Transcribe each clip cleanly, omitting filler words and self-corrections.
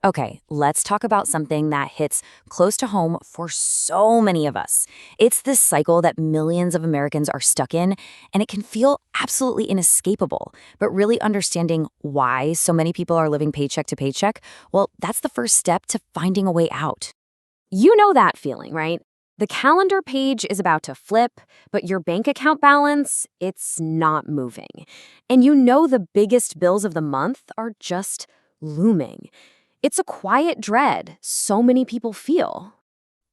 Okay, let's talk about something that hits close to home for so many of us. It's this cycle that millions of Americans are stuck in, and it can feel absolutely inescapable. But really understanding why so many people are living paycheck to paycheck, well, that's the first step to finding a way out. You know that feeling, right? The calendar page is about to flip, but your bank account balance, it's not moving. And you know the biggest bills of the month are just looming. It's a quiet dread so many people feel.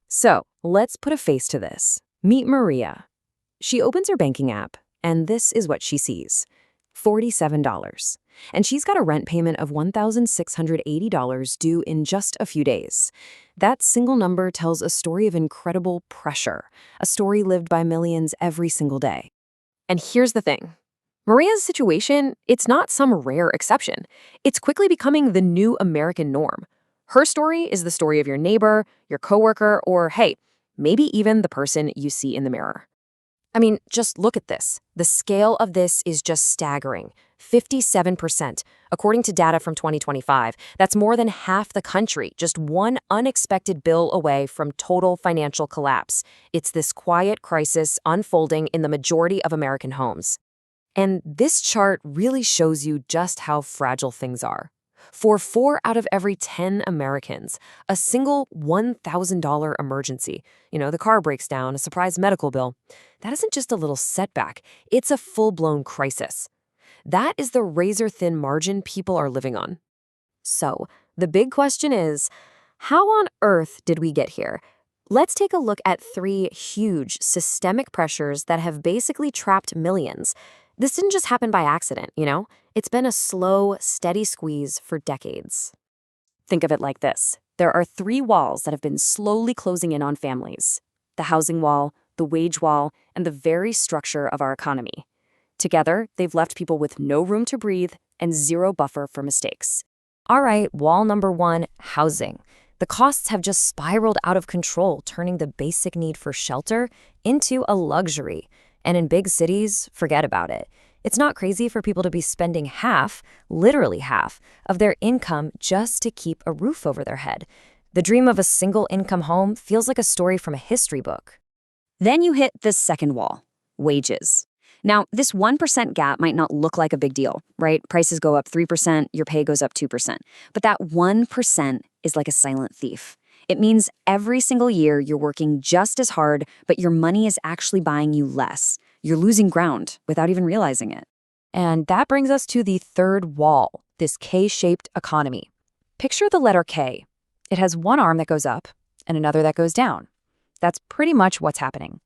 So, let's put a face to this. Meet Maria. She opens her banking app, and this is what she sees. $47. And she's got a rent payment of $1,680 due in just a few days. That single number tells a story of incredible pressure, a story lived by millions every single day. And here's the thing. Maria's situation, it's not some rare exception. It's quickly becoming the new American norm. Her story is the story of your neighbor, your coworker, or hey, maybe even the person you see in the mirror. I mean, just look at this. The scale of this is just staggering. 57%. According to data from 2025, that's more than half the country, just one unexpected bill away from total financial collapse. It's this quiet crisis unfolding in the majority of American homes. And this chart really shows you just how fragile things are. For 4 out of every 10 Americans, a single $1,000 emergency, the car breaks down, a surprise medical bill, that isn't just a little setback, it's a full-blown crisis. That is the razor-thin margin people are living on. So, the big question is, how on earth did we get here? Let's take a look at 3 huge systemic pressures that have basically trapped millions. This didn't just happen by accident, It's been a slow, steady squeeze for decades. Think of it like this. There are 3 walls that have been slowly closing in on families. The housing wall, the wage wall, and the very structure of our economy. Together, they've left people with no room to breathe and zero buffer for mistakes. All right, wall number 1, housing. The costs have just spiraled out of control, turning the basic need for shelter into a luxury. And in big cities, forget about it. It's not crazy for people to be spending half, literally half, of their income just to keep a roof over their head. The dream of a single-income home feels like a story from a history book. Then you hit the second wall, wages. Now, this 1% gap might not look like a big deal, right? Prices go up 3%, your pay goes up 2%. But that 1% is like a silent thief. It means every single year you're working just as hard, but your money is actually buying you less. You're losing ground without even realizing it. And that brings us to the third wall, this K-shaped economy. Picture the letter K. It has one arm that goes up and another that goes down. That's pretty much what's happening.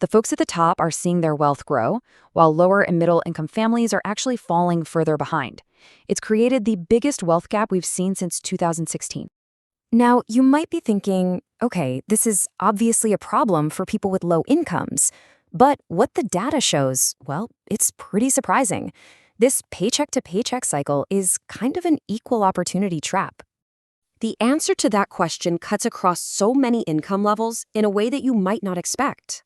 The folks at the top are seeing their wealth grow, while lower and middle income families are actually falling further behind. It's created the biggest wealth gap we've seen since 2016. Now, you might be thinking, okay, this is obviously a problem for people with low incomes. But what the data shows, well, it's pretty surprising. This paycheck-to-paycheck cycle is kind of an equal opportunity trap. The answer to that question cuts across so many income levels in a way that you might not expect.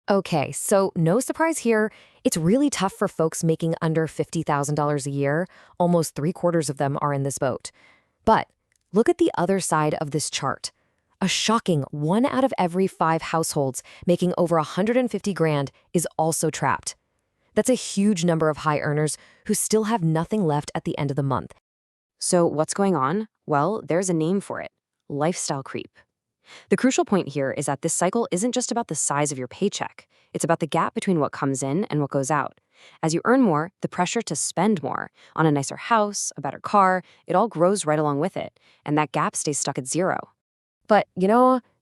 Okay, so no surprise here. It's really tough for folks making under $50,000 a year. Almost 3/4 of them are in this boat. But look at the other side of this chart. A shocking 1 out of every 5 households making over $150,000 is also trapped. That's a huge number of high earners who still have nothing left at the end of the month. So what's going on? Well, there's a name for it: lifestyle creep. The crucial point here is that this cycle isn't just about the size of your paycheck. It's about the gap between what comes in and what goes out. As you earn more, the pressure to spend more on a nicer house, a better car, it all grows right along with it, and that gap stays stuck at 0. But,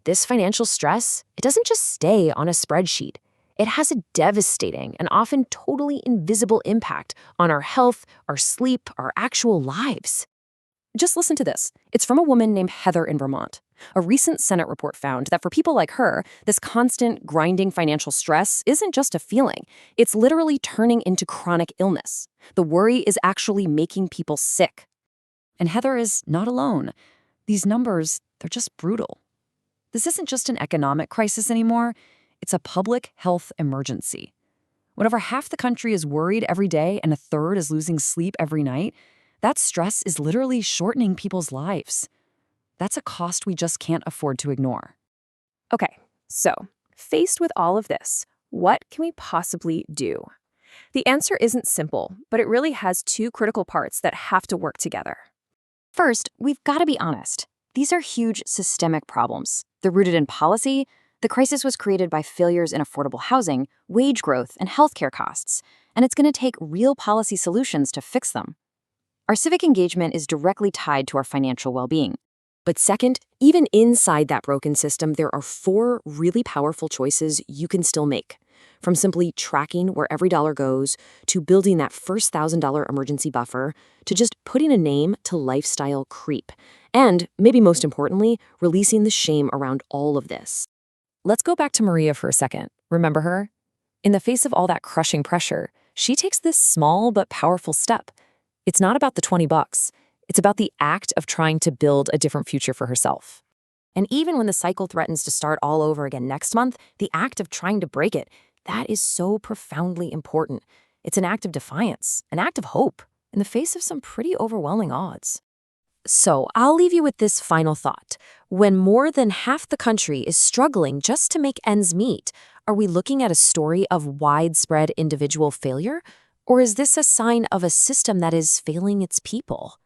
this financial stress, it doesn't just stay on a spreadsheet. It has a devastating and often totally invisible impact on our health, our sleep, our actual lives. Just listen to this. It's from a woman named Heather in Vermont. A recent Senate report found that for people like her, this constant, grinding financial stress isn't just a feeling. It's literally turning into chronic illness. The worry is actually making people sick. And Heather is not alone. These numbers, they're just brutal. This isn't just an economic crisis anymore. It's a public health emergency. When over half the country is worried every day and a third is losing sleep every night, That stress is literally shortening people's lives. That's a cost we just can't afford to ignore. Okay, so faced with all of this, what can we possibly do? The answer isn't simple, but it really has two critical parts that have to work together. First, we've got to be honest. These are huge systemic problems. They're rooted in policy. The crisis was created by failures in affordable housing, wage growth, and healthcare costs, and it's going to take real policy solutions to fix them. Our civic engagement is directly tied to our financial well-being. But second, even inside that broken system, there are four really powerful choices you can still make. From simply tracking where every dollar goes, to building that first $1,000 emergency buffer, to just putting a name to lifestyle creep. And, maybe most importantly, releasing the shame around all of this. Let's go back to Maria for a second. Remember her? In the face of all that crushing pressure, she takes this small but powerful step. It's not about the $20. It's about the act of trying to build a different future for herself. And even when the cycle threatens to start all over again next month, the act of trying to break it, that is so profoundly important. It's an act of defiance, an act of hope, in the face of some pretty overwhelming odds. So I'll leave you with this final thought. When more than half the country is struggling just to make ends meet, are we looking at a story of widespread individual failure? Or is this a sign of a system that is failing its people?